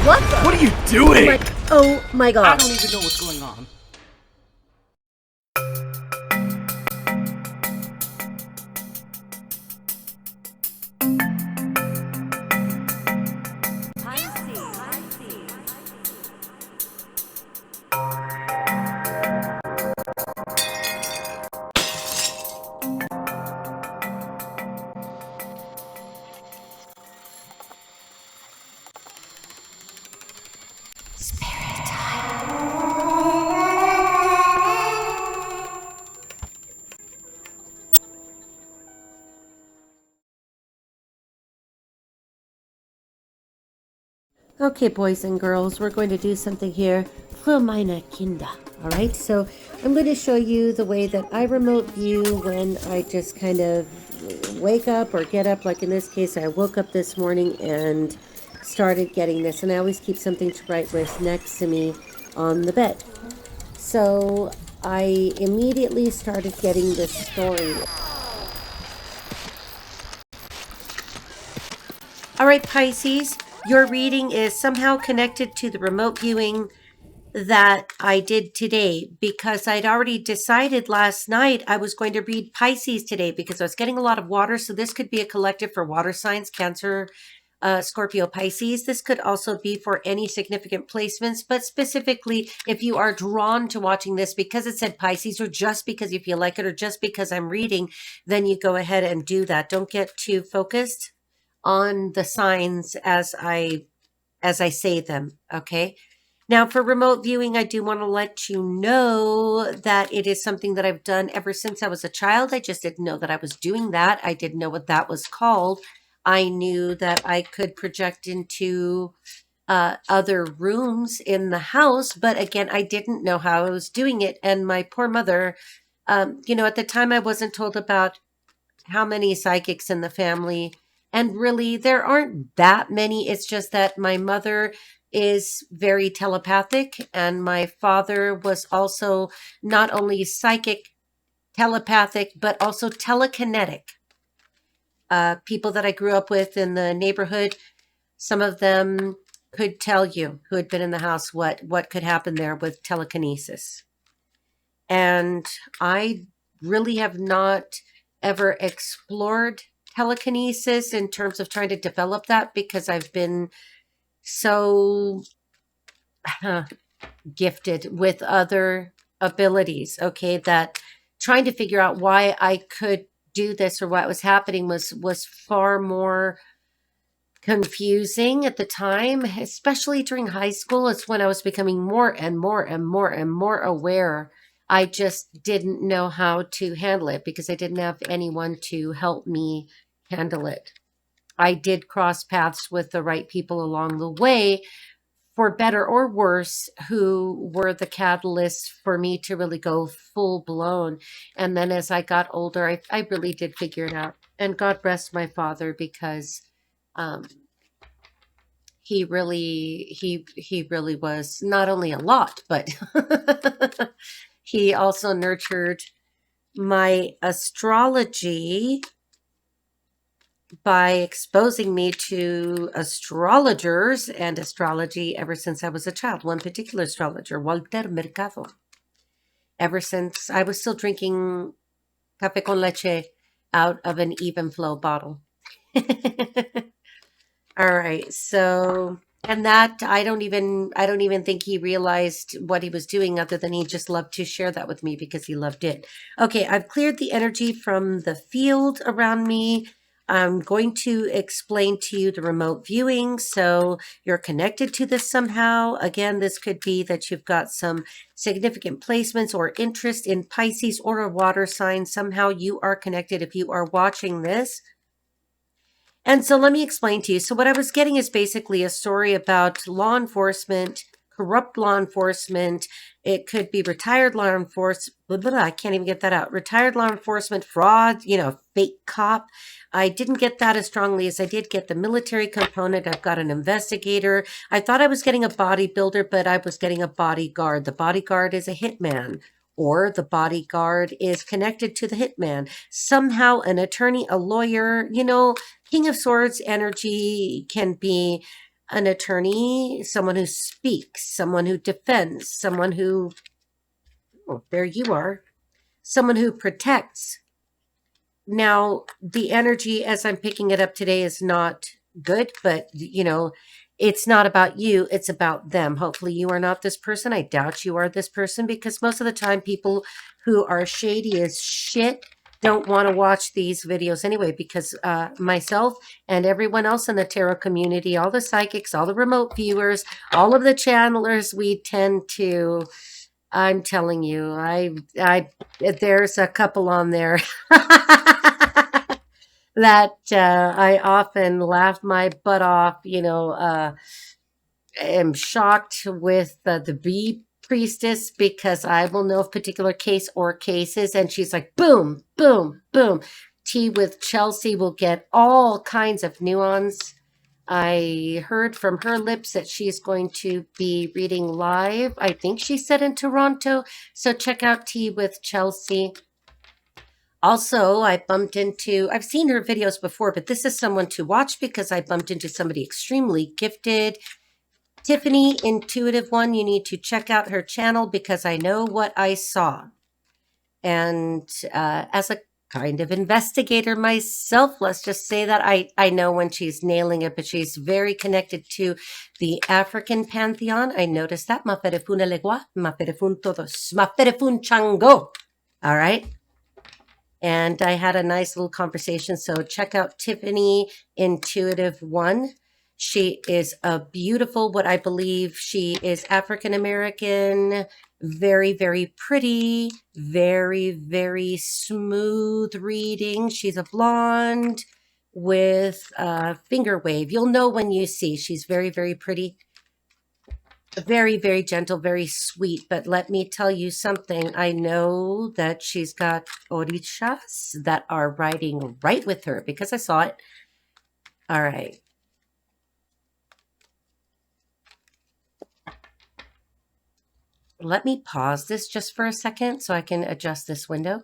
What the? What are you doing? Oh my god. I don't even know what's going on. Okay, boys and girls, we're going to do something here for meine Kinder. All right, so I'm going to show you the way that I remote view when I just kind of wake up or get up. Like in this case, I woke up this morning and started getting this, and I always keep something to write with next to me on the bed. So I immediately started getting this story. All right, Pisces, your reading is somehow connected to the remote viewing that I did today, because I'd already decided last night I was going to read Pisces today because I was getting a lot of water. So this could be a collective for water signs, Cancer, Scorpio, Pisces. This could also be for any significant placements, but specifically if you are drawn to watching this because it said Pisces, or just because you feel like it, or just because I'm reading, then you go ahead and do that. Don't get too focused on the signs as I say them. Okay. Now for remote viewing, I do want to let you know that it is something that I've done ever since I was a child. I just didn't know that I was doing that. I didn't know what that was called. I knew that I could project into other rooms in the house, but again, I didn't know how I was doing it. And my poor mother, at the time I wasn't told about how many psychics in the family. And really, there aren't that many. It's just that my mother is very telepathic, and my father was also not only psychic, telepathic, but also telekinetic. People that I grew up with in the neighborhood, some of them could tell you, who had been in the house, what could happen there with telekinesis. And I really have not ever explored telekinesis in terms of trying to develop that, because I've been so gifted with other abilities, okay, that trying to figure out why I could do this or what was happening was far more confusing at the time, especially during high school. It's when I was becoming more and more and more and more aware. I just didn't know how to handle it because I didn't have anyone to help me handle it. I did cross paths with the right people along the way, for better or worse, who were the catalysts for me to really go full blown. And then as I got older, I really did figure it out. And God rest my father, because he really was not only a lot, but he also nurtured my astrology by exposing me to astrologers and astrology ever since I was a child. One particular astrologer, Walter Mercado. Ever since I was still drinking café con leche out of an even flow bottle. All right. So, and that I don't even think he realized what he was doing, other than he just loved to share that with me because he loved it. Okay, I've cleared the energy from the field around me. I'm going to explain to you the remote viewing, so you're connected to this somehow. Again, this could be that you've got some significant placements or interest in Pisces or a water sign. Somehow you are connected if you are watching this. And so let me explain to you. So what I was getting is basically a story about law enforcement, corrupt law enforcement. It could be retired law enforcement. I can't even get that out. Retired law enforcement, fraud, fake cop. I didn't get that as strongly as I did get the military component. I've got an investigator. I thought I was getting a bodybuilder, but I was getting a bodyguard. The bodyguard is a hitman, or the bodyguard is connected to the hitman. Somehow an attorney, a lawyer, King of Swords energy can be an attorney, someone who speaks, someone who defends, someone who, oh, there you are, someone who protects. Now, the energy as I'm picking it up today is not good, but it's not about you, it's about them. Hopefully, you are not this person. I doubt you are this person because most of the time, people who are shady as shit don't want to watch these videos anyway because myself and everyone else in the tarot community, all the psychics, all the remote viewers, all of the channelers, we tend to. I'm telling you, there's a couple on there that I often laugh my butt off. Am shocked with the bee priestess because I will know of particular case or cases, and she's like, boom, boom, boom. Tea with Chelsea will get all kinds of nuance. I heard from her lips that she's going to be reading live. I think she said in Toronto. So check out Tea with Chelsea. Also, I've seen her videos before, but this is someone to watch because I bumped into somebody extremely gifted. Tiffany, Intuitive One, you need to check out her channel because I know what I saw. And as a kind of investigator myself, let's just say that I know when she's nailing it, but she's very connected to the African pantheon. I noticed that. Maferefun elegua, maferefun todos, maferefun chango. All right. And I had a nice little conversation. So check out Tiffany Intuitive One. She is a beautiful, what I believe she is African American, very, very pretty, very, very smooth reading. She's a blonde with a finger wave. You'll know when you see. She's very, very pretty. Very, very gentle, very sweet. But let me tell you something. I know that she's got orishas that are riding right with her because I saw it. All right. Let me pause this just for a second so I can adjust this window.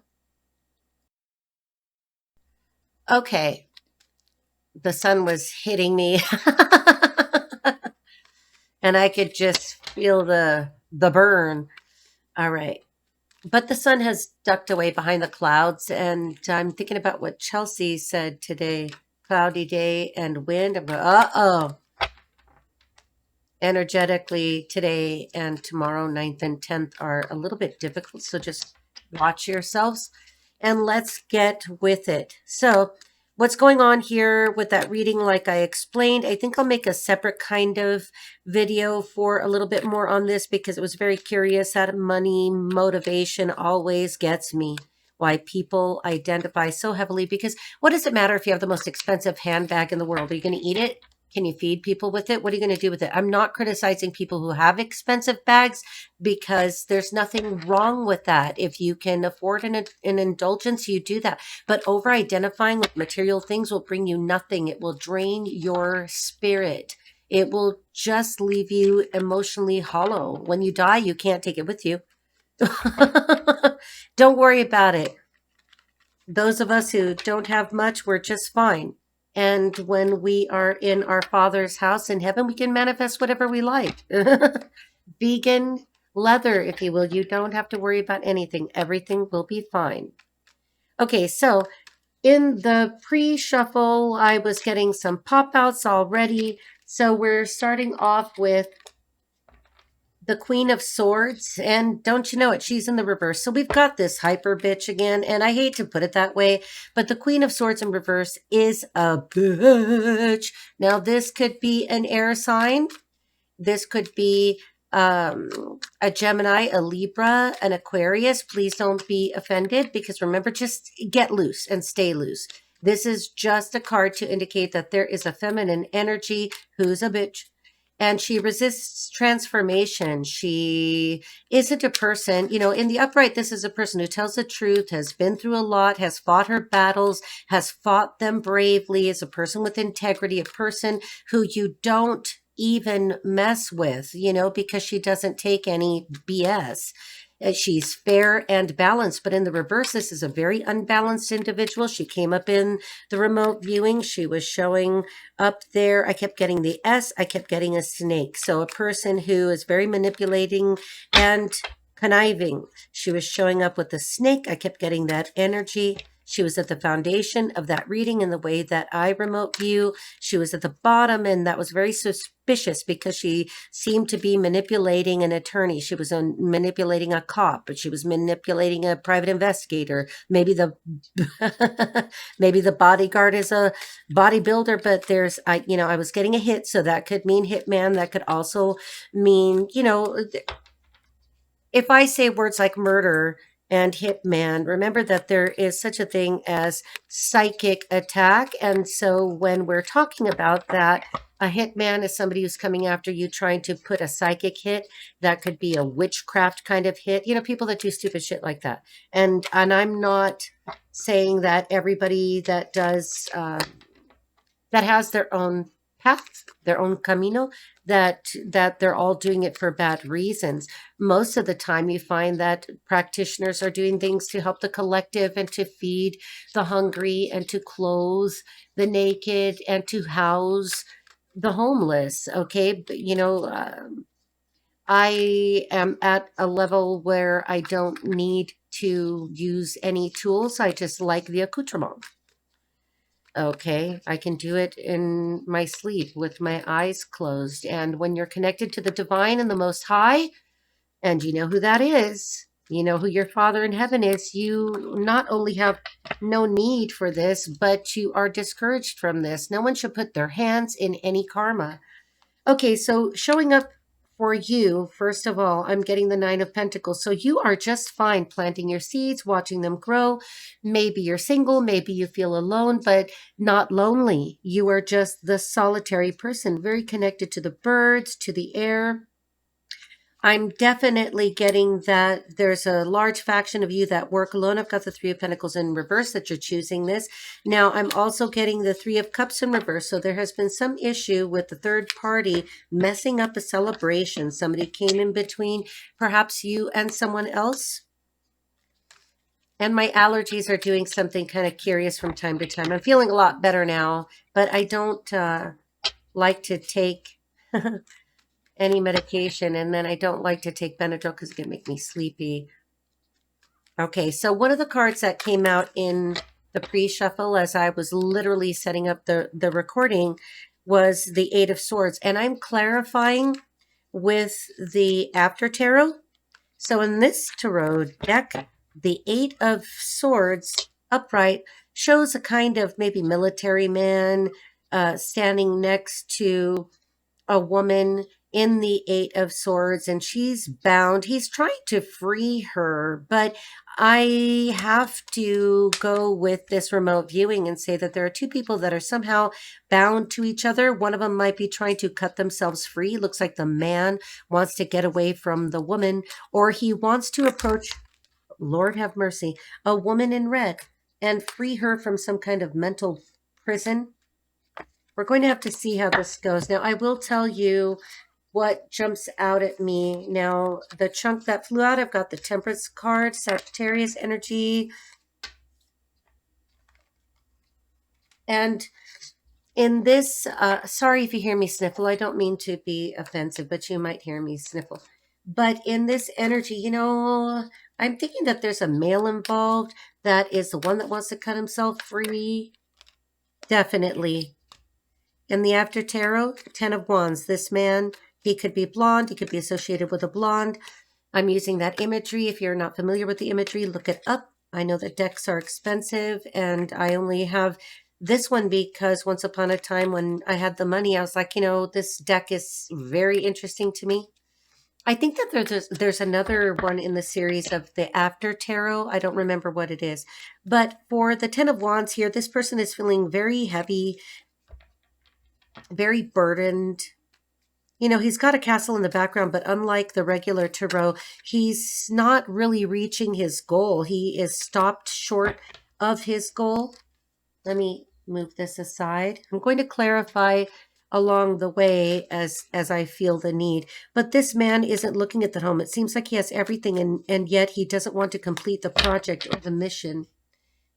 Okay. The sun was hitting me. And I could just feel the burn. All right. But the sun has ducked away behind the clouds, and I'm thinking about what Chelsea said today. Cloudy day and wind. I'm going, uh-oh. Energetically, today and tomorrow, 9th and 10th, are a little bit difficult, so just watch yourselves, and let's get with it. So what's going on here with that reading, like I explained, I think I'll make a separate kind of video for a little bit more on this because it was very curious that money motivation always gets me. Why people identify so heavily, because what does it matter if you have the most expensive handbag in the world? Are you going to eat it? Can you feed people with it? What are you going to do with it? I'm not criticizing people who have expensive bags because there's nothing wrong with that. If you can afford an indulgence, you do that. But over-identifying with material things will bring you nothing. It will drain your spirit. It will just leave you emotionally hollow. When you die, you can't take it with you. Don't worry about it. Those of us who don't have much, we're just fine. And when we are in our Father's house in heaven, we can manifest whatever we like. Vegan leather, if you will. You don't have to worry about anything. Everything will be fine. Okay, so in the pre-shuffle, I was getting some pop-outs already. So we're starting off with the Queen of Swords, and don't you know it, she's in the reverse. So we've got this hyper bitch again, and I hate to put it that way, but the Queen of Swords in reverse is a bitch. Now, this could be an air sign. This could be a Gemini, a Libra, an Aquarius. Please don't be offended because remember, just get loose and stay loose. This is just a card to indicate that there is a feminine energy who's a bitch. And she resists transformation. She isn't a person, in the upright, this is a person who tells the truth, has been through a lot, has fought her battles, has fought them bravely, is a person with integrity, a person who you don't even mess with, because she doesn't take any BS. She's fair and balanced, but in the reverse, this is a very unbalanced individual. She came up in the remote viewing. She was showing up there. I kept getting the S. I kept getting a snake. So a person who is very manipulating and conniving. She was showing up with the snake. I kept getting that energy. She was at the foundation of that reading in the way that I remote view. She was at the bottom, and that was very suspicious because she seemed to be manipulating an attorney. She was manipulating a cop, but she was manipulating a private investigator. Maybe the maybe the bodyguard is a bodybuilder, but I was getting a hit, so that could mean hitman. That could also mean, if I say words like murder and hitman, remember that there is such a thing as psychic attack. And so when we're talking about that, a hitman is somebody who's coming after you trying to put a psychic hit. That could be a witchcraft kind of hit. People that do stupid shit like that. And I'm not saying that everybody that does that has their own path, their own camino, that they're all doing it for bad reasons. Most of the time you find that practitioners are doing things to help the collective and to feed the hungry and to clothe the naked and to house the homeless. Okay, but, I am at a level where I don't need to use any tools. I just like the accoutrement. Okay, I can do it in my sleep with my eyes closed. And when you're connected to the divine and the most high, and you know who that is, you know who your Father in heaven is, you not only have no need for this, but you are discouraged from this. No one should put their hands in any karma. Okay, so showing up for you, first of all, I'm getting the Nine of Pentacles. So you are just fine planting your seeds, watching them grow. Maybe you're single, maybe you feel alone, but not lonely. You are just the solitary person, very connected to the birds, to the air. I'm definitely getting that there's a large faction of you that work alone. I've got the Three of Pentacles in reverse that you're choosing this. Now, I'm also getting the Three of Cups in reverse. So there has been some issue with the third party messing up a celebration. Somebody came in between, perhaps you and someone else. And my allergies are doing something kind of curious from time to time. I'm feeling a lot better now, but I don't like to take any medication, and then I don't like to take Benadryl because it can make me sleepy. Okay, so one of the cards that came out in the pre-shuffle as I was literally setting up the recording was the Eight of Swords, and I'm clarifying with the After Tarot. So in this tarot deck, the Eight of Swords upright shows a kind of maybe military man standing next to a woman in the Eight of Swords, and she's bound. He's trying to free her, but I have to go with this remote viewing and say that there are two people that are somehow bound to each other. One of them might be trying to cut themselves free. Looks like the man wants to get away from the woman, or he wants to approach, Lord have mercy, a woman in red and free her from some kind of mental prison. We're going to have to see how this goes. Now, I will tell you what jumps out at me. Now, the chunk that flew out, I've got the Temperance card, Sagittarius energy. And in this, sorry if you hear me sniffle. I don't mean to be offensive, but you might hear me sniffle. But in this energy, I'm thinking that there's a male involved that is the one that wants to cut himself free. Definitely. In the After Tarot, Ten of Wands, this man, he could be blonde. He could be associated with a blonde. I'm using that imagery. If you're not familiar with the imagery, look it up. I know that decks are expensive, and I only have this one because once upon a time when I had the money, I was like, this deck is very interesting to me. I think that there's another one in the series of the After Tarot. I don't remember what it is. But for the Ten of Wands here, this person is feeling very heavy, very burdened. He's got a castle in the background, but unlike the regular tarot, he's not really reaching his goal. He is stopped short of his goal. Let me move this aside. I'm going to clarify along the way as I feel the need. But this man isn't looking at the home. It seems like he has everything, and yet he doesn't want to complete the project or the mission.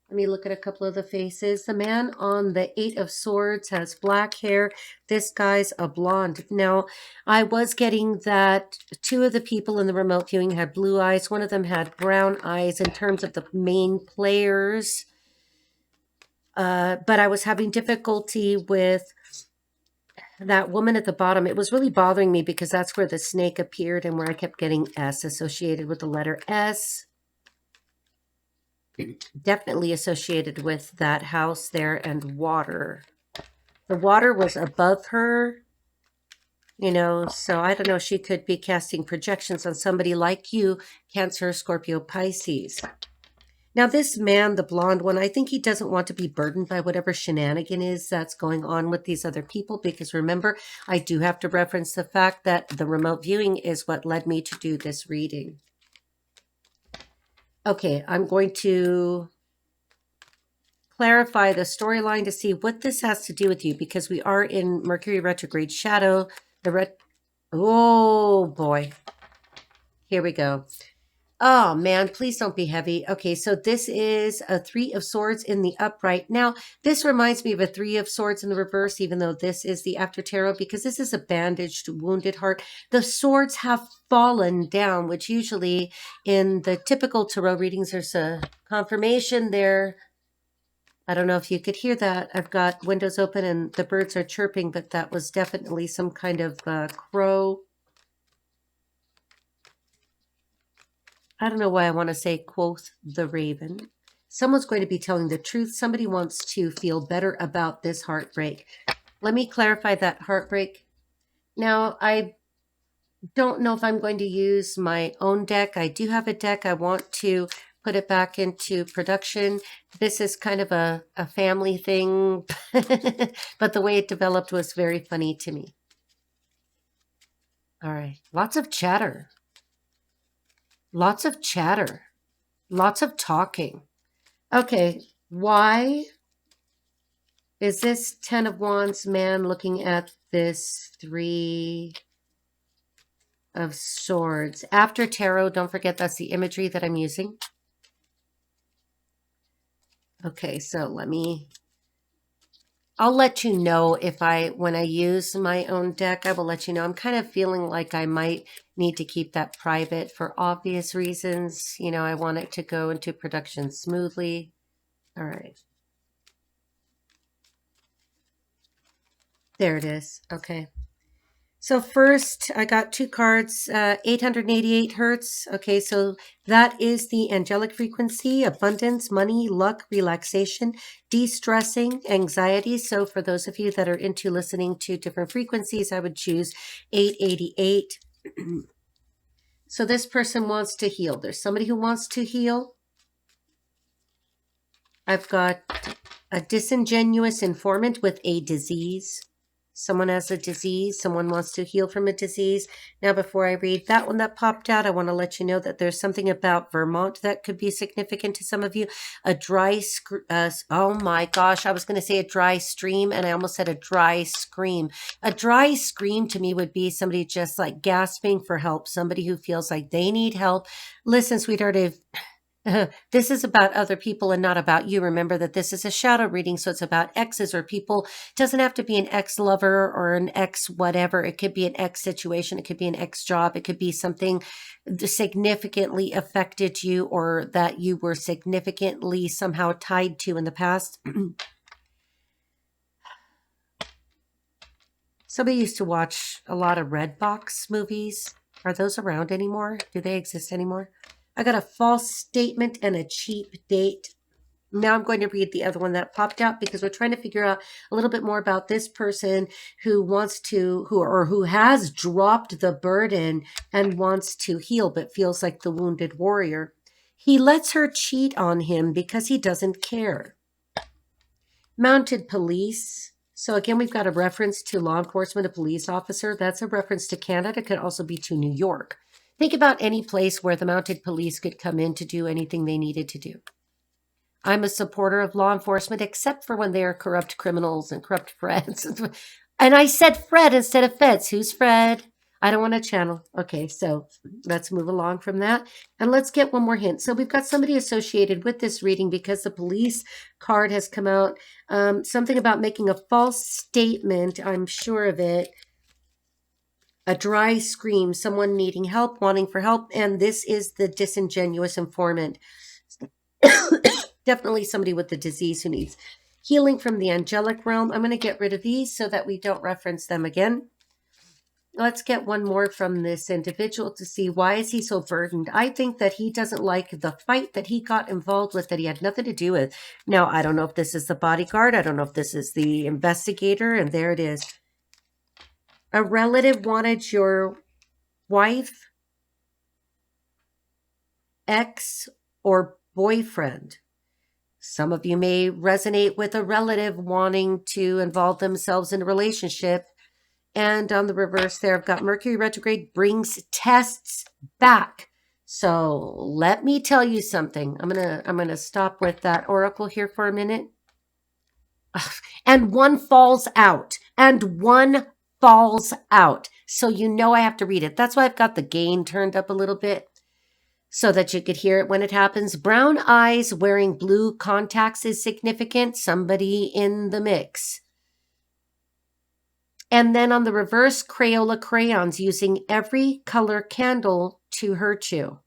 Let me look at a couple of the faces. The man on the Eight of Swords has black hair. This guy's a blonde. Now, I was getting that two of the people in the remote viewing had blue eyes. One of them had brown eyes in terms of the main players. But I was having difficulty with that woman at the bottom. It was really bothering me because that's where the snake appeared and where I kept getting S associated with the letter S. Definitely associated with that house there, and water. The water was above her, you know, so I don't know. She could be casting projections on somebody like you, Cancer, Scorpio, Pisces. Now, this man, the blonde one, I think he doesn't want to be burdened by whatever shenanigan is that's going on with these other people, because remember, I do have to reference the fact that the remote viewing is what led me to do this reading. Okay, I'm going to clarify the storyline to see what this has to do with you, because we are in Mercury retrograde shadow. Oh boy. Here we go. Oh man, please don't be heavy. Okay, so this is a Three of Swords in the upright. Now, this reminds me of a Three of Swords in the reverse, even though this is the after tarot, because this is a bandaged, wounded heart. The swords have fallen down, which usually in the typical tarot readings, there's a confirmation there. I don't know if you could hear that. I've got windows open and the birds are chirping, but that was definitely some kind of crow. I don't know why I want to say, quoth the raven. Someone's going to be telling the truth. Somebody wants to feel better about this heartbreak. Let me clarify that heartbreak. Now, I don't know if I'm going to use my own deck. I do have a deck. I want to put it back into production. This is kind of a family thing, but the way it developed was very funny to me. All right. Lots of chatter. Lots of chatter. Lots of talking. Okay. Why is this Ten of Wands man looking at this Three of Swords? After tarot, don't forget that's the imagery that I'm using. Okay, so I'll let you know when I use my own deck, I will let you know. I'm kind of feeling like I might need to keep that private for obvious reasons. You know, I want it to go into production smoothly. All right. There it is. Okay. So first, I got two cards, 888 hertz. Okay, so that is the angelic frequency: abundance, money, luck, relaxation, de-stressing, anxiety. So for those of you that are into listening to different frequencies, I would choose 888. So this person wants to heal. There's somebody who wants to heal. I've got a disingenuous informant with a disease. Someone has a disease. Someone wants to heal from a disease. Now, before I read that one that popped out, I want to let you know that there's something about Vermont that could be significant to some of you. A dry, oh my gosh, I was going to say a dry stream, and I almost said a dry scream. A dry scream to me would be somebody just like gasping for help, somebody who feels like they need help. Listen, sweetheart, if this is about other people and not about you. Remember that this is a shadow reading, so it's about exes or people. It doesn't have to be an ex-lover or an ex-whatever. It could be an ex-situation. It could be an ex-job. It could be something that significantly affected you or that you were significantly somehow tied to in the past. Somebody used to watch a lot of Redbox movies. Are those around anymore? Do they exist anymore? I got a false statement and a cheap date. Now I'm going to read the other one that popped out because we're trying to figure out a little bit more about this person who wants to, who has dropped the burden and wants to heal, but feels like the wounded warrior. He lets her cheat on him because he doesn't care. Mounted police. So again, we've got a reference to law enforcement, a police officer. That's a reference to Canada. It could also be to New York. Think about any place where the mounted police could come in to do anything they needed to do. I'm a supporter of law enforcement, except for when they are corrupt criminals and corrupt friends. And I said Fred instead of Feds. Who's Fred? I don't want to channel. Okay, so let's move along from that. And let's get one more hint. So we've got somebody associated with this reading because the police card has come out. Something about making a false statement. I'm sure of it. A dry scream, someone needing help, wanting for help. And this is the disingenuous informant. Definitely somebody with the disease who needs healing from the angelic realm. I'm going to get rid of these so that we don't reference them again. Let's get one more from this individual to see why is he so burdened. I think that he doesn't like the fight that he got involved with that he had nothing to do with. Now, I don't know if this is the bodyguard. I don't know if this is the investigator. And there it is. A relative wanted your wife, ex, or boyfriend. Some of you may resonate with a relative wanting to involve themselves in a relationship. And on the reverse there, I've got Mercury retrograde brings tests back. So let me tell you something. I'm gonna stop with that oracle here for a minute. And one falls out. And one falls out. So you know I have to read it. That's why I've got the gain turned up a little bit so that you could hear it when it happens. Brown eyes wearing blue contacts is significant. Somebody in the mix. And then on the reverse, Crayola crayons using every color candle to hurt you.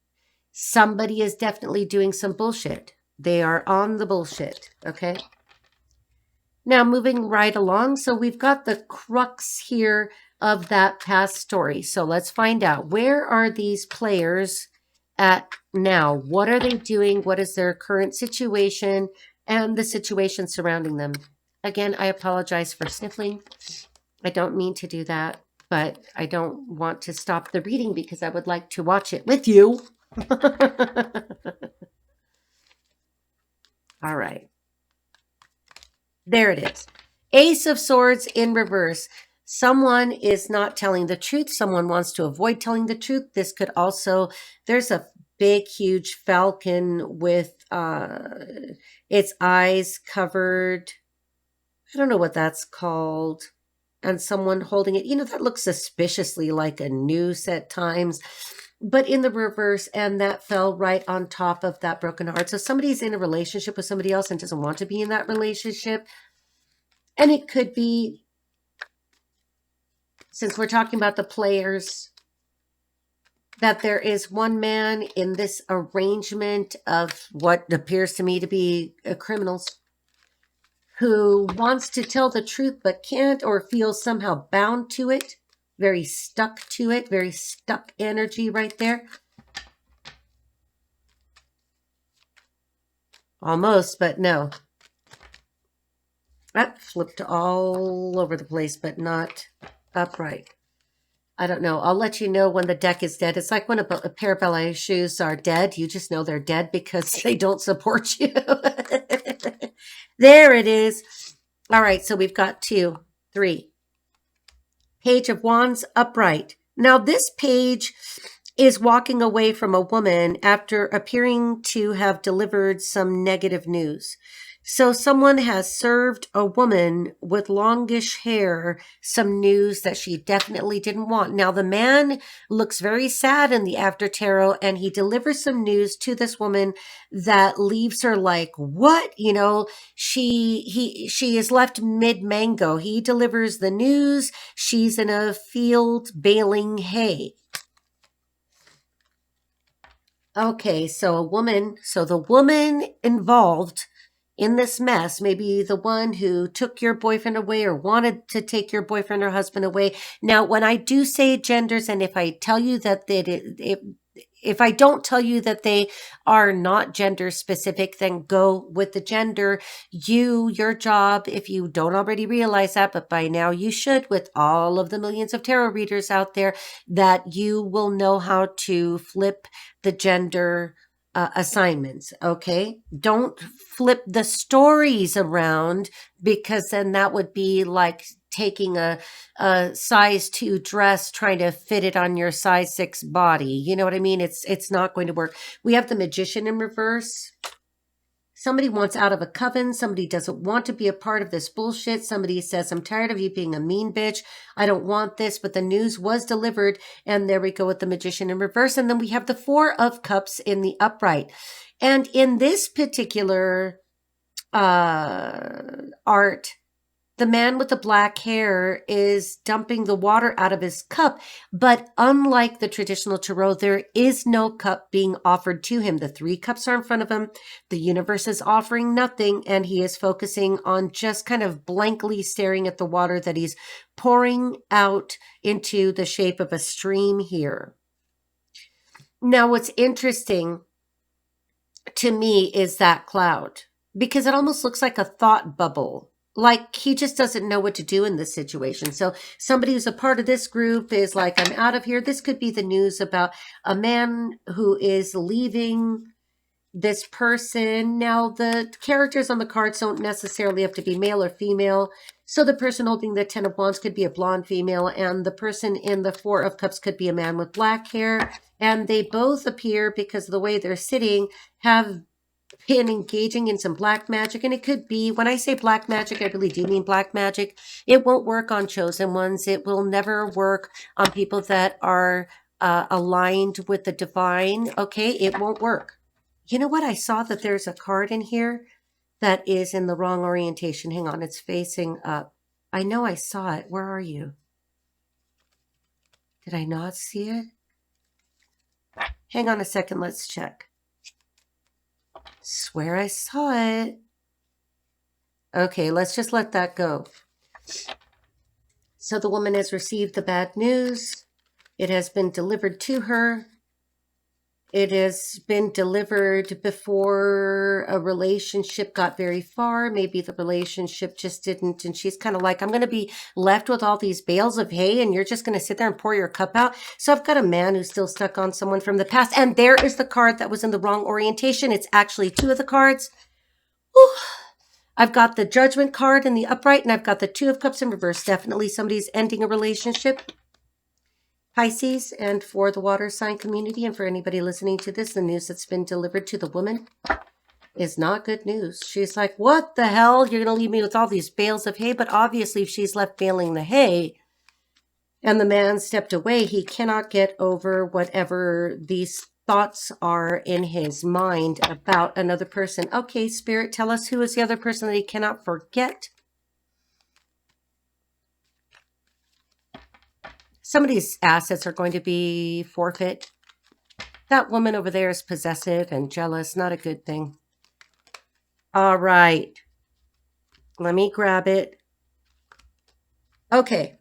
Somebody is definitely doing some bullshit. They are on the bullshit, okay? Now, moving right along. So we've got the crux here of that past story. So let's find out. Where are these players at now? What are they doing? What is their current situation and the situation surrounding them? Again, I apologize for sniffling. I don't mean to do that, but I don't want to stop the reading because I would like to watch it with you. All right. There it is. Ace of Swords in reverse. Someone is not telling the truth. Someone wants to avoid telling the truth. This could also, there's a big, huge falcon with its eyes covered. I don't know what that's called. And someone holding it. You know, that looks suspiciously like a noose at times. But in the reverse, and that fell right on top of that broken heart. So somebody's in a relationship with somebody else and doesn't want to be in that relationship. And it could be, since we're talking about the players, that there is one man in this arrangement of what appears to me to be criminals who wants to tell the truth but can't, or feels somehow bound to it. Very stuck to it. Very stuck energy right there. Almost, but no. That flipped all over the place, but not upright. I don't know. I'll let you know when the deck is dead. It's like when a pair of ballet shoes are dead. You just know they're dead because they don't support you. There it is. All right, so we've got 2, 3. Page of Wands upright. Now this page is walking away from a woman after appearing to have delivered some negative news. So someone has served a woman with longish hair some news that she definitely didn't want. Now the man looks very sad in the after tarot, and he delivers some news to this woman that leaves her like, what? You know, she is left mid-mango. He delivers the news. She's in a field baling hay. Okay, so the woman involved in this mess, maybe the one who took your boyfriend away or wanted to take your boyfriend or husband away. Now, when I do say genders, and if I tell you that if I don't tell you that they are not gender specific, then go with the gender. Your job, if you don't already realize that, but by now you should, with all of the millions of tarot readers out there, that you will know how to flip the gender assignments. Okay. Don't flip the stories around, because then that would be like taking a size 2 dress, trying to fit it on your size 6 body. You know what I mean? It's not going to work. We have the Magician in reverse. Somebody wants out of a coven. Somebody doesn't want to be a part of this bullshit. Somebody says, I'm tired of you being a mean bitch. I don't want this, but the news was delivered. And there we go with the Magician in reverse. And then we have the Four of Cups in the upright. And in this particular art, the man with the black hair is dumping the water out of his cup. But unlike the traditional tarot, there is no cup being offered to him. The 3 cups are in front of him. The universe is offering nothing, and he is focusing on just kind of blankly staring at the water that he's pouring out into the shape of a stream here. Now, what's interesting to me is that cloud, because it almost looks like a thought bubble. Like he just doesn't know what to do in this situation. So somebody who's a part of this group is like, I'm out of here. This could be the news about a man who is leaving this person. Now, the characters on the cards don't necessarily have to be male or female. So the person holding the 10 of Wands could be a blonde female, and the person in the 4 of Cups could be a man with black hair. And they both appear, because of the way they're sitting, have been engaging in some black magic. And it could be, when I say black magic, I really do mean black magic. It won't work on chosen ones. It will never work on people that are aligned with the divine. Okay, it won't work. You know what? I saw that there's a card in here that is in the wrong orientation. Hang on, it's facing up. I know I saw it. Where are you? Did I not see it? Hang on a second, let's check. Swear I saw it. Okay, let's just let that go. So the woman has received the bad news. It has been delivered to her. It has been delivered before a relationship got very far. Maybe the relationship just didn't. And she's kind of like, I'm going to be left with all these bales of hay and you're just going to sit there and pour your cup out. So I've got a man who's still stuck on someone from the past. And there is the card that was in the wrong orientation. It's actually 2 of the cards. Whew. I've got the Judgment card in the upright, and I've got the 2 of Cups in reverse. Definitely somebody's ending a relationship. Pisces, and for the water sign community, and for anybody listening to this, the news that's been delivered to the woman is not good news. She's like, what the hell? You're going to leave me with all these bales of hay? But obviously, if she's left baling the hay and the man stepped away, he cannot get over whatever these thoughts are in his mind about another person. Okay, Spirit, tell us who is the other person that he cannot forget. Somebody's assets are going to be forfeit. That woman over there is possessive and jealous. Not a good thing. All right. Let me grab it. Okay.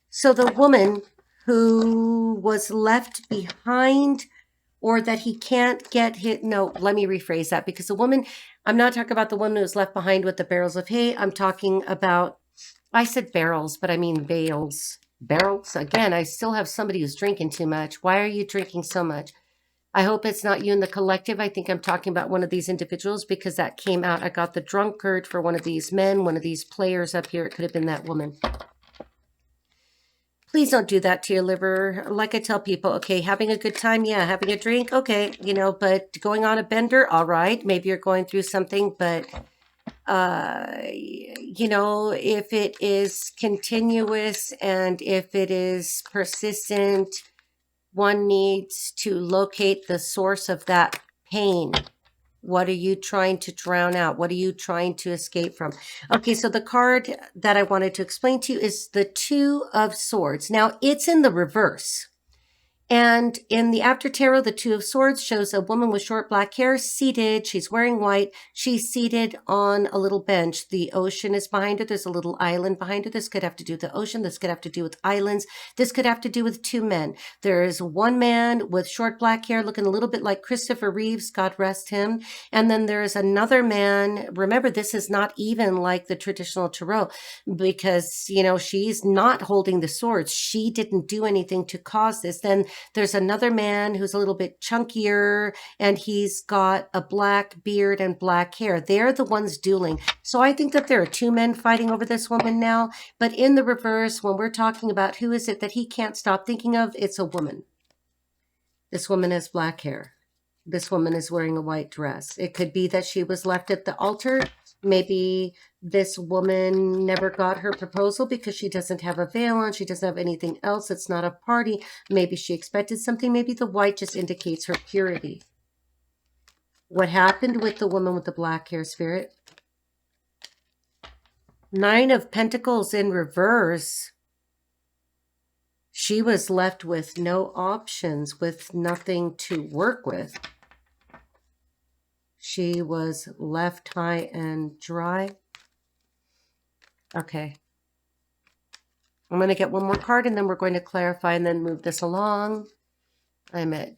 So the woman who was left behind, or that he can't get hit. No, let me rephrase that, because the woman, I'm not talking about the woman who was left behind with the barrels of hay. I'm talking about, I said barrels, but I mean bales. Barrels? Again, I still have somebody who's drinking too much. Why are you drinking so much? I hope it's not you in the collective. I think I'm talking about one of these individuals, because that came out. I got the drunkard for one of these men, one of these players up here. It could have been that woman. Please don't do that to your liver. Like I tell people, okay, having a good time, yeah, having a drink, okay, you know, but going on a bender, all right, maybe you're going through something, but you know, if it is continuous and if it is persistent, one needs to locate the source of that pain. What are you trying to drown out? What are you trying to escape from? Okay, so the card that I wanted to explain to you is the 2 of Swords. Now, it's in the reverse. And in the After Tarot, the 2 of Swords shows a woman with short black hair seated. She's wearing white. She's seated on a little bench. The ocean is behind her. There's a little island behind her. This could have to do with the ocean. This could have to do with islands. This could have to do with 2 men. There is one man with short black hair looking a little bit like Christopher Reeves, God rest him. And then there is another man. Remember, this is not even like the traditional tarot, because, you know, she's not holding the swords. She didn't do anything to cause this. Then there's another man who's a little bit chunkier, and he's got a black beard and black hair. They're the ones dueling. So I think that there are 2 men fighting over this woman now. But in the reverse, when we're talking about who is it that he can't stop thinking of, it's a woman. This woman has black hair. This woman is wearing a white dress. It could be that she was left at the altar. Maybe this woman never got her proposal because she doesn't have a veil on. She doesn't have anything else. It's not a party. Maybe she expected something. Maybe the white just indicates her purity. What happened with the woman with the black hair, Spirit? Nine of Pentacles in reverse. She was left with no options, with nothing to work with. She was left high and dry. Okay. I'm going to get one more card and then we're going to clarify and then move this along. I'm at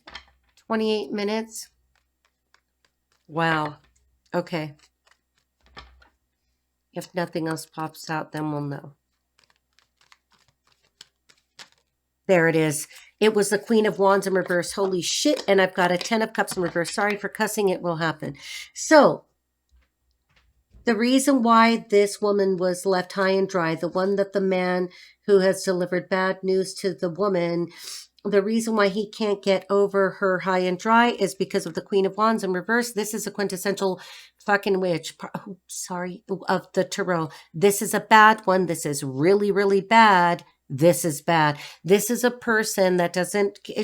28 minutes. Wow. Okay. If nothing else pops out, then we'll know. There it is. It was the Queen of Wands in reverse. Holy shit. And I've got a 10 of Cups in reverse. Sorry for cussing. It will happen. So the reason why this woman was left high and dry, the one that the man who has delivered bad news to the woman, the reason why he can't get over her high and dry is because of the Queen of Wands in reverse. This is a quintessential fucking witch. Sorry, of the tarot. This is a bad one. This is really, really bad. This is bad. This is a person that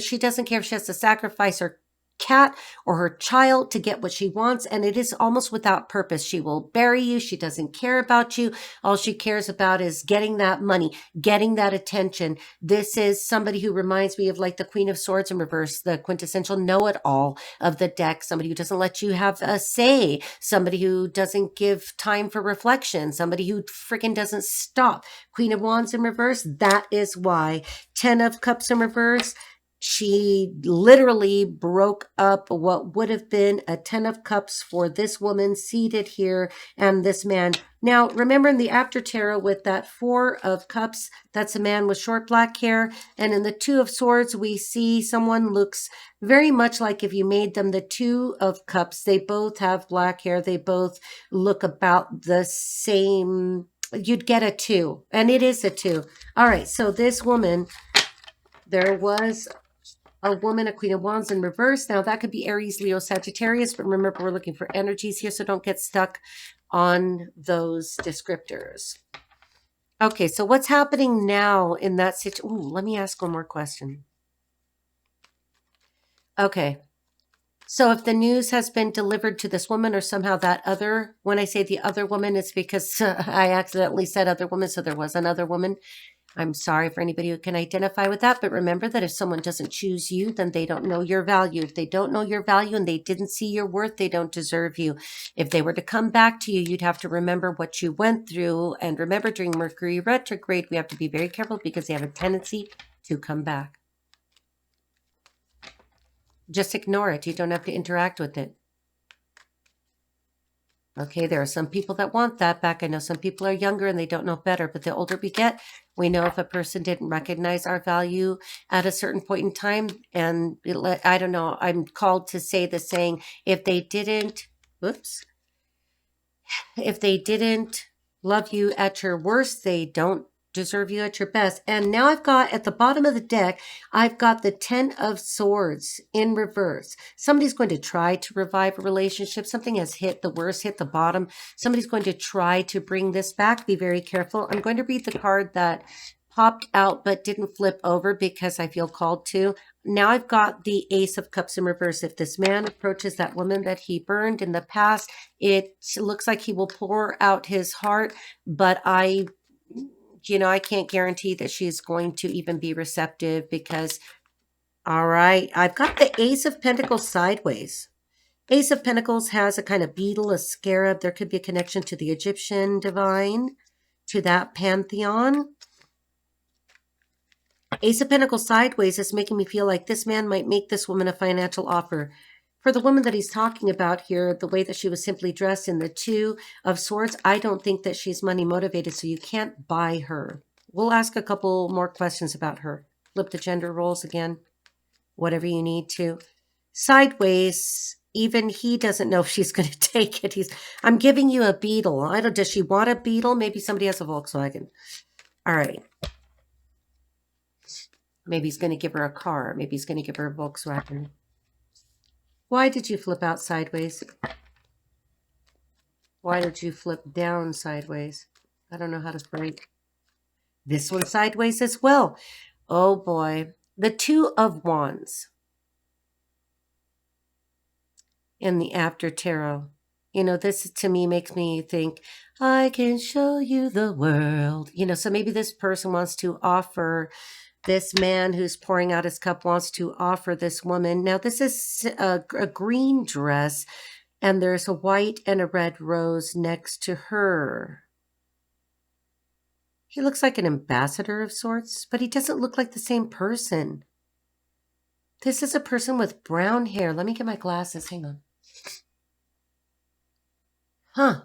she doesn't care if she has to sacrifice her cat or her child to get what she wants, and it is almost without purpose. She will bury you. She doesn't care about you. All she cares about is getting that money, getting that attention. This is somebody who reminds me of like the Queen of Swords in reverse, the quintessential know-it-all of the deck, somebody who doesn't let you have a say, somebody who doesn't give time for reflection, somebody who freaking doesn't stop. Queen of Wands in reverse, that is why. 10 of Cups in reverse, she literally broke up what would have been a 10 of Cups for this woman seated here and this man. Now, remember in the after tarot with that 4 of Cups, that's a man with short black hair. And in the 2 of Swords, we see someone looks very much like if you made them the 2 of Cups. They both have black hair. They both look about the same. You'd get a 2, and it is a 2. All right, so this woman, there was a woman, a Queen of Wands in reverse. Now, that could be Aries, Leo, Sagittarius, but remember, we're looking for energies here, so don't get stuck on those descriptors. Okay, so what's happening now in that situation? Ooh, let me ask one more question. Okay, so if the news has been delivered to this woman or somehow that other, when I say the other woman, it's because I accidentally said other woman, so there was another woman. I'm sorry for anybody who can identify with that, but remember that if someone doesn't choose you, then they don't know your value. If they don't know your value and they didn't see your worth, they don't deserve you. If they were to come back to you, you'd have to remember what you went through. And remember, during Mercury retrograde, we have to be very careful because they have a tendency to come back. Just ignore it. You don't have to interact with it. Okay, there are some people that want that back. I know some people are younger and they don't know better, but the older we get, we know if a person didn't recognize our value at a certain point in time, and I don't know, I'm called to say the saying, if they didn't love you at your worst, they don't deserve you at your best. And now I've got at the bottom of the deck, I've got the 10 of Swords in reverse. Somebody's going to try to revive a relationship. Something has hit the worst, hit the bottom. Somebody's going to try to bring this back. Be very careful. I'm going to read the card that popped out but didn't flip over because I feel called to. Now I've got the Ace of Cups in reverse. If this man approaches that woman that he burned in the past, it looks like he will pour out his heart, but I can't guarantee that she's going to even be receptive because, all right, I've got the Ace of Pentacles sideways. Ace of Pentacles has a kind of beetle, a scarab. There could be a connection to the Egyptian divine, to that pantheon. Ace of Pentacles sideways is making me feel like this man might make this woman a financial offer. For the woman that he's talking about here, the way that she was simply dressed in the 2 of Swords, I don't think that she's money motivated, so you can't buy her. We'll ask a couple more questions about her. Flip the gender roles again, whatever you need to. Sideways, even he doesn't know if she's going to take it. I'm giving you a beetle. Does she want a beetle? Maybe somebody has a Volkswagen. All right. Maybe he's going to give her a car. Maybe he's going to give her a Volkswagen. Why did you flip out sideways? Why did you flip down sideways? I don't know how to break. This one sideways as well. Oh boy. The Two of Wands in the After Tarot. You know, this to me makes me think, I can show you the world. You know, so maybe this person wants to offer, this man who's pouring out his cup wants to offer this woman. Now, this is a green dress, and there's a white and a red rose next to her. He looks like an ambassador of sorts, but he doesn't look like the same person. This is a person with brown hair. Let me get my glasses. Hang on. Huh.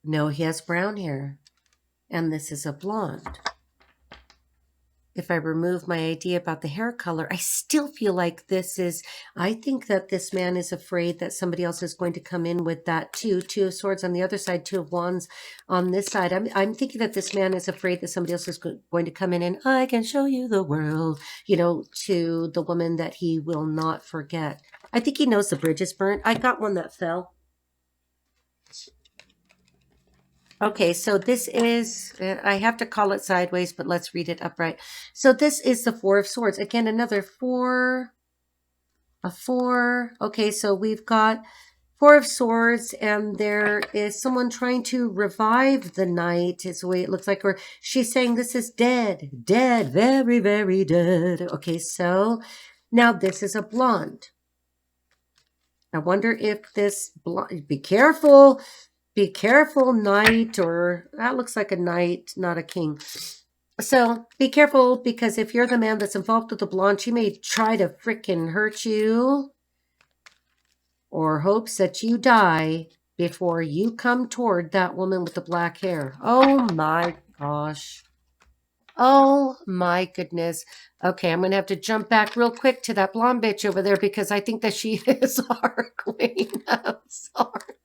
No, he has brown hair. And this is a blonde. If I remove my idea about the hair color, I still feel like this is, I think that this man is afraid that somebody else is going to come in with that too. Two of Swords on the other side, Two of Wands on this side. I'm thinking that this man is afraid that somebody else is going to come in and I can show you the world, you know, to the woman that he will not forget. I think he knows the bridge is burnt. I got one that fell. Okay, so this is, I have to call it sideways, but let's read it upright. So this is the Four of Swords. Again, another four, a four. Okay, so we've got Four of Swords, and there is someone trying to revive the knight, is the way it looks like, or she's saying this is dead, dead, very, very dead. Okay, so now this is a blonde. I wonder if this blonde, be careful. Be careful, knight, or that looks like a knight, not a king. So be careful, because if you're the man that's involved with the blonde, she may try to frickin' hurt you or hopes that you die before you come toward that woman with the black hair. Oh my gosh. Oh my goodness. Okay, I'm going to have to jump back real quick to that blonde bitch over there because I think that she is our queen. I'm sorry.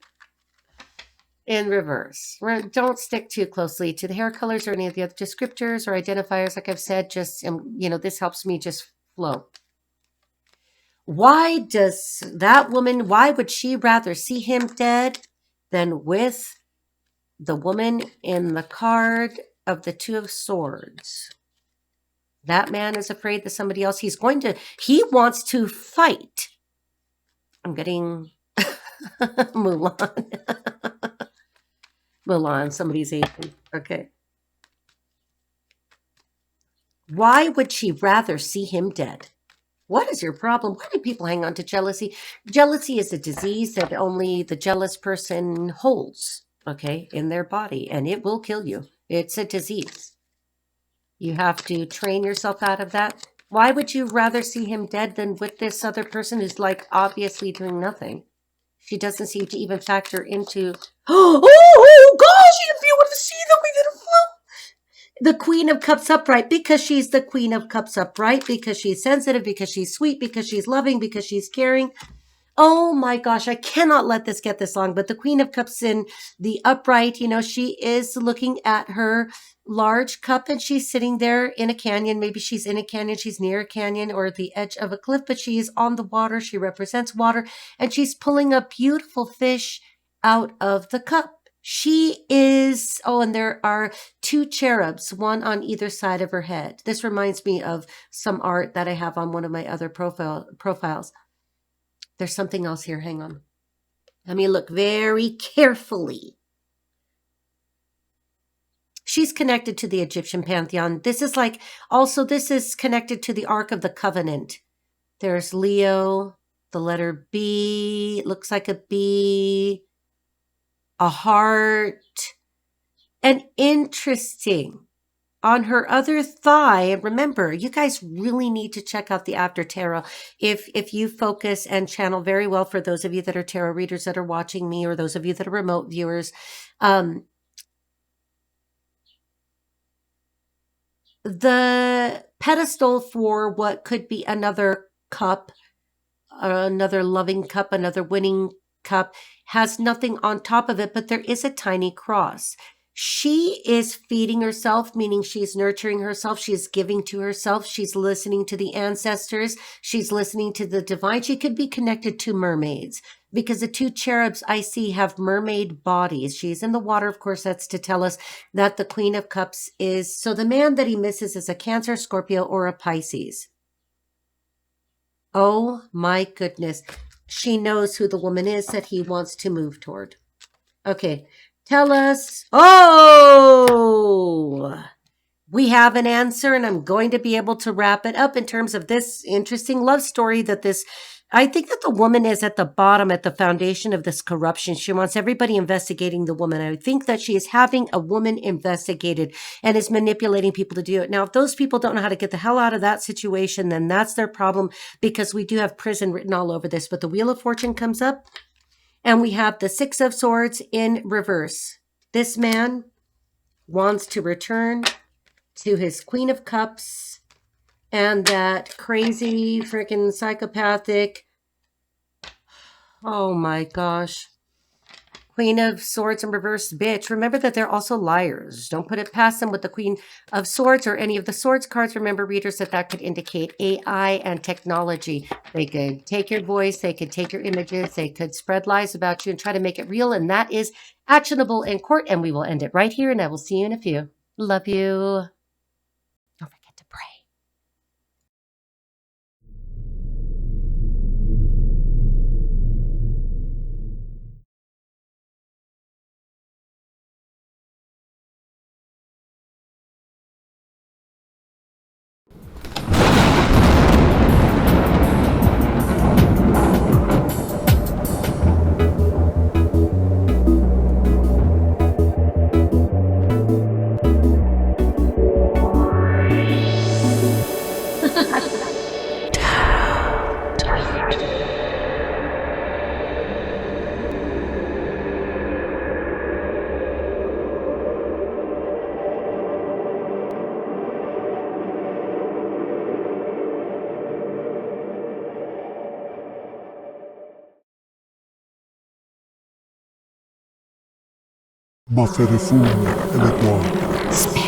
In reverse. Don't stick too closely to the hair colors or any of the other descriptors or identifiers. Like I've said, just, you know, this helps me just flow. Why does that woman, why would she rather see him dead than with the woman in the card of the Two of Swords? That man is afraid that somebody else, he wants to fight. I'm getting Mulan. Mulan, somebody's Asian. Okay. Why would she rather see him dead? What is your problem? Why do people hang on to jealousy? Jealousy is a disease that only the jealous person holds, okay, in their body, and it will kill you. It's a disease. You have to train yourself out of that. Why would you rather see him dead than with this other person who's like obviously doing nothing? She doesn't seem to even factor into, oh gosh, if you want to see the way that it flow. The Queen of Cups upright, because she's the Queen of Cups upright, because she's sensitive, because she's sweet, because she's loving, because she's caring. Oh my gosh, I cannot let this get this long, but the Queen of Cups in the upright, you know, she is looking at her large cup and she's sitting there in a canyon. Maybe she's in a canyon, she's near a canyon or at the edge of a cliff, but she is on the water. She represents water and she's pulling a beautiful fish out of the cup. She is, oh, and there are two cherubs, one on either side of her head. This reminds me of some art that I have on one of my other profiles. There's something else here. Hang on. Let me look very carefully. She's connected to the Egyptian pantheon. This is like, also this is connected to the Ark of the Covenant. There's Leo, the letter B. It looks like a B, a heart, and interesting. On her other thigh, and remember, you guys really need to check out the After Tarot. If you focus and channel very well, for those of you that are tarot readers that are watching me, or those of you that are remote viewers, the pedestal for what could be another cup, another loving cup, another winning cup, has nothing on top of it, but there is a tiny cross. She is feeding herself, meaning she's nurturing herself. She's giving to herself. She's listening to the ancestors. She's listening to the divine. She could be connected to mermaids because the two cherubs I see have mermaid bodies. She's in the water. Of course, that's to tell us that the Queen of Cups is, so the man that he misses is a Cancer, Scorpio, or a Pisces. Oh my goodness. She knows who the woman is that he wants to move toward. Okay. Tell us. Oh, we have an answer, and I'm going to be able to wrap it up in terms of this interesting love story that this. I think that the woman is at the bottom, at the foundation of this corruption. She wants everybody investigating the woman. I think that she is having a woman investigated and is manipulating people to do it. Now, if those people don't know how to get the hell out of that situation, then that's their problem, because we do have prison written all over this. But the Wheel of Fortune comes up. And we have the Six of Swords in reverse. This man wants to return to his Queen of Cups and that crazy, freaking psychopathic, oh my gosh, Queen of Swords in reverse bitch. Remember that they're also liars. Don't put it past them with the Queen of Swords or any of the Swords cards. Remember, readers, that could indicate AI and technology. They could take your voice. They could take your images. They could spread lies about you and try to make it real. And that is actionable in court. And we will end it right here. And I will see you in a few. Love you. Don't forget to pray. Ma fede fulmine e le tuoche.